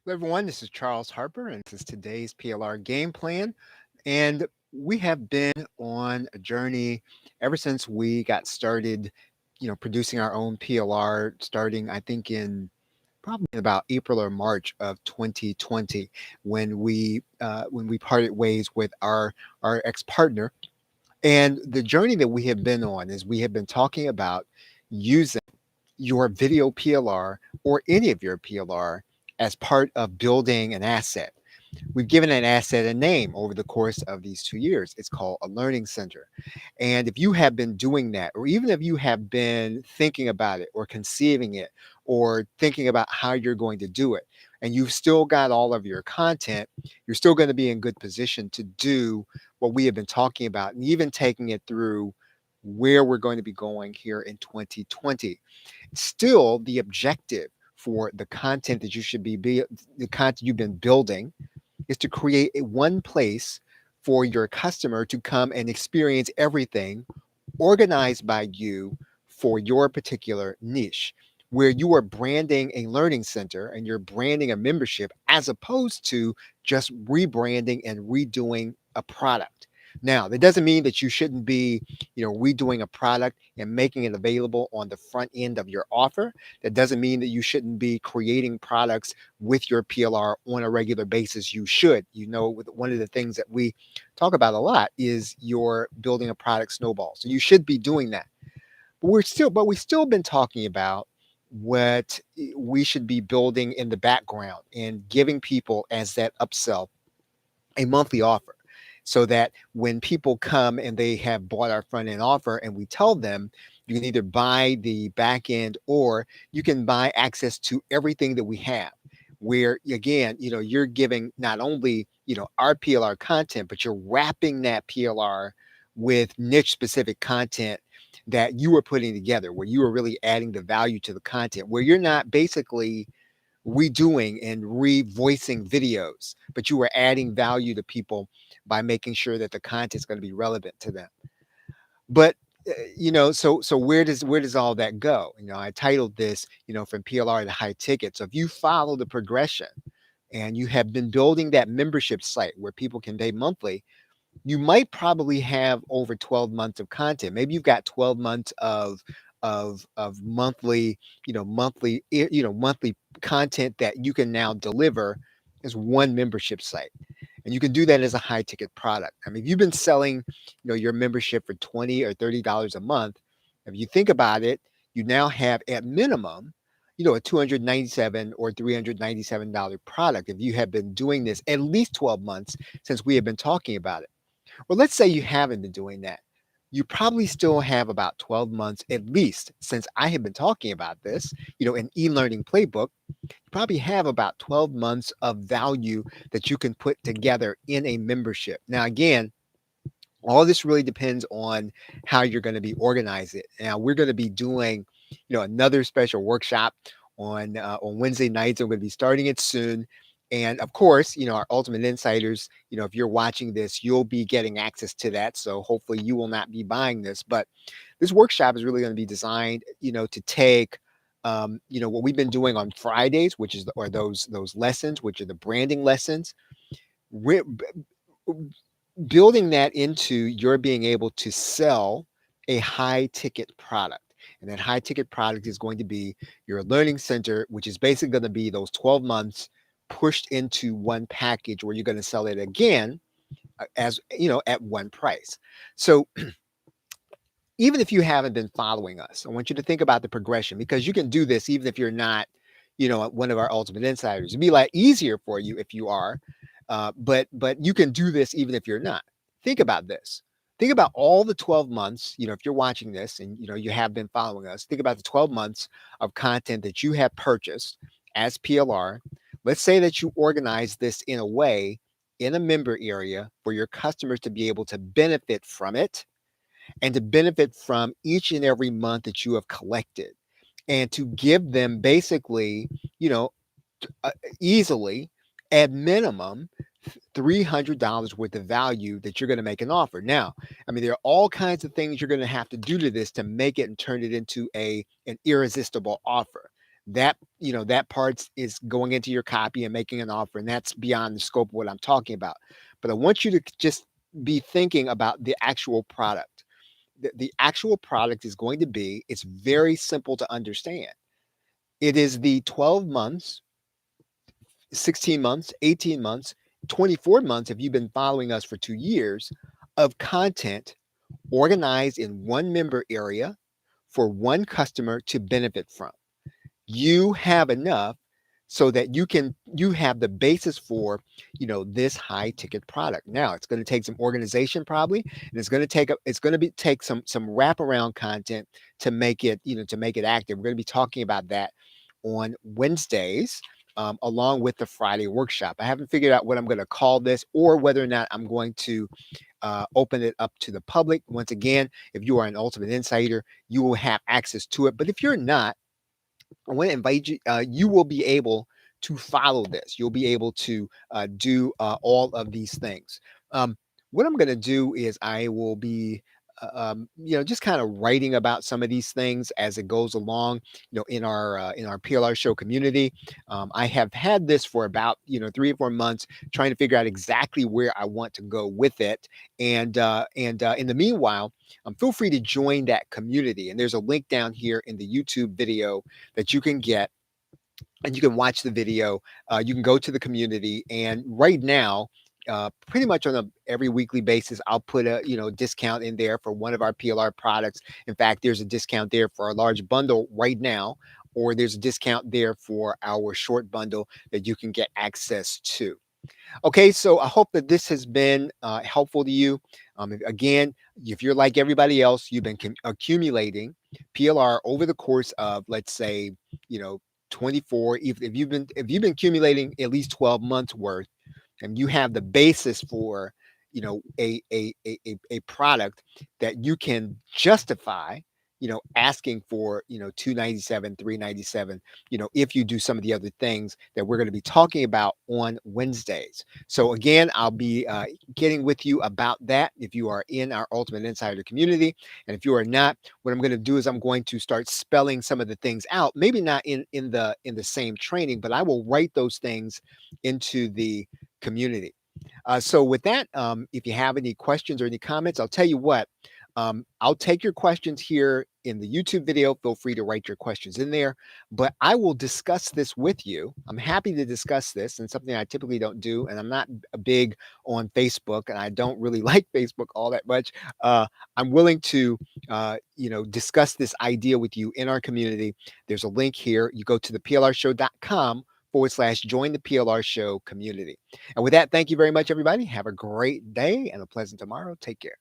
Hello, everyone. This is Charles Harper, and this is today's PLR game plan. And we have been on a journey ever since we got started, producing our own PLR, starting, I think, in probably in about April or March of 2020, when we parted ways with our ex-partner. And the journey that we have been on is we have been talking about using your video PLR or any of your PLR as part of building an asset. We've given an asset a name over the course of these 2 years. It's called a learning center. And if you have been doing that, or even if you have been thinking about it or conceiving it or thinking about how you're going to do it, and you've still got all of your content, you're still going to be in good position to do what we have been talking about and even taking it through where we're going to be going here in 2020. Still, the objective for the content that you should be the content you've been building is to create one place for your customer to come and experience everything organized by you for your particular niche, where you are branding a learning center and you're branding a membership as opposed to just rebranding and redoing a product. Now, that doesn't mean that you shouldn't be, redoing a product and making it available on the front end of your offer. That doesn't mean that you shouldn't be creating products with your PLR on a regular basis. You should. One of the things that we talk about a lot is your building a product snowball. So you should be doing that. We've still been talking about what we should be building in the background and giving people as that upsell a monthly offer, so that when people come and they have bought our front end offer and we tell them you can either buy the back end or you can buy access to everything that we have, where again, you're giving not only, our PLR content, but you're wrapping that PLR with niche specific content that you are putting together, where you are really adding the value to the content, where you're not basically redoing and revoicing videos, but you are adding value to people by making sure that the content is going to be relevant to them. But so where does all that go? I titled this, from PLR to high ticket. So if you follow the progression and you have been building that membership site where people can pay monthly, you might probably have over 12 months of content. Maybe you've got 12 months of monthly, monthly content that you can now deliver as one membership site. And you can do that as a high ticket product. I mean, if you've been selling, your membership for $20 or $30 a month, if you think about it, you now have at minimum, a $297 or $397 product if you have been doing this at least 12 months since we have been talking about it. Well, let's say you haven't been doing that. You probably still have about 12 months at least since I have been talking about this, an e-learning playbook. You probably have about 12 months of value that you can put together in a membership. Now, again, all this really depends on how you're going to be organizing it. Now, we're going to be doing, another special workshop on Wednesday nights. I'm going to be starting it soon. And of course, our ultimate insiders, if you're watching this, you'll be getting access to that. So hopefully you will not be buying this, but this workshop is really going to be designed, to take, what we've been doing on Fridays, which is, or those lessons, which are the branding lessons, re- building that into your being able to sell a high ticket product. And that high ticket product is going to be your learning center, which is basically going to be those 12 months pushed into one package where you're going to sell it again as at one price. So even if you haven't been following us, I want you to think about the progression, because you can do this even if you're not, one of our ultimate insiders. It'd be a lot easier for you if you are, but you can do this even if you're not. Think about this. Think about all the 12 months, if you're watching this and you have been following us, think about the 12 months of content that you have purchased as PLR. Let's say that you organize this in a way in a member area for your customers to be able to benefit from it and to benefit from each and every month that you have collected, and to give them basically, easily at minimum $300 worth of value that you're going to make an offer. Now, I mean, there are all kinds of things you're going to have to do to this to make it and turn it into an irresistible offer. that, that part is going into your copy and making an offer, and that's beyond the scope of what I'm talking about. But I want you to just be thinking about the actual product. The actual product is going to be, it's very simple to understand. It is the 12 months, 16 months, 18 months, 24 months, if you've been following us for 2 years, of content organized in one member area for one customer to benefit from. You have enough so that you have the basis for, this high ticket product. Now it's going to take some organization probably, and it's going to be take some wraparound content to make it, to make it active. We're going to be talking about that on Wednesdays, along with the Friday workshop. I haven't figured out what I'm going to call this, or whether or not I'm going to open it up to the public. Once again, if you are an Ultimate Insider, you will have access to it. But if you're not, I want to invite you. You will be able to follow this. You'll be able to do all of these things. What I'm going to do is I will be, just kind of writing about some of these things as it goes along. In our PLR Show community, I have had this for about 3 or 4 months, trying to figure out exactly where I want to go with it. And in the meanwhile, feel free to join that community. And there's a link down here in the YouTube video that you can get, and you can watch the video. You can go to the community, and right now, pretty much on a every weekly basis, I'll put a discount in there for one of our PLR products. In fact, there's a discount there for our large bundle right now, or there's a discount there for our short bundle that you can get access to. Okay, so I hope that this has been helpful to you. Again, if you're like everybody else, you've been accumulating PLR over the course of, let's say, 24. If you've been accumulating at least 12 months worth, and you have the basis for, a product that you can justify, asking for, 297, 397, if you do some of the other things that we're going to be talking about on Wednesdays. So again, I'll be getting with you about that if you are in our Ultimate Insider community. And if you are not, what I'm going to do is I'm going to start spelling some of the things out, maybe not in the same training, but I will write those things into the community. So with that, if you have any questions or any comments, I'll tell you what, I'll take your questions here in the YouTube video. Feel free to write your questions in there, but I will discuss this with you. I'm happy to discuss this, and something I typically don't do. And I'm not big on Facebook, and I don't really like Facebook all that much. I'm willing to, discuss this idea with you in our community. There's a link here. You go to the plrshow.com/join the PLR Show community. And with that, thank you very much, everybody. Have a great day and a pleasant tomorrow. Take care.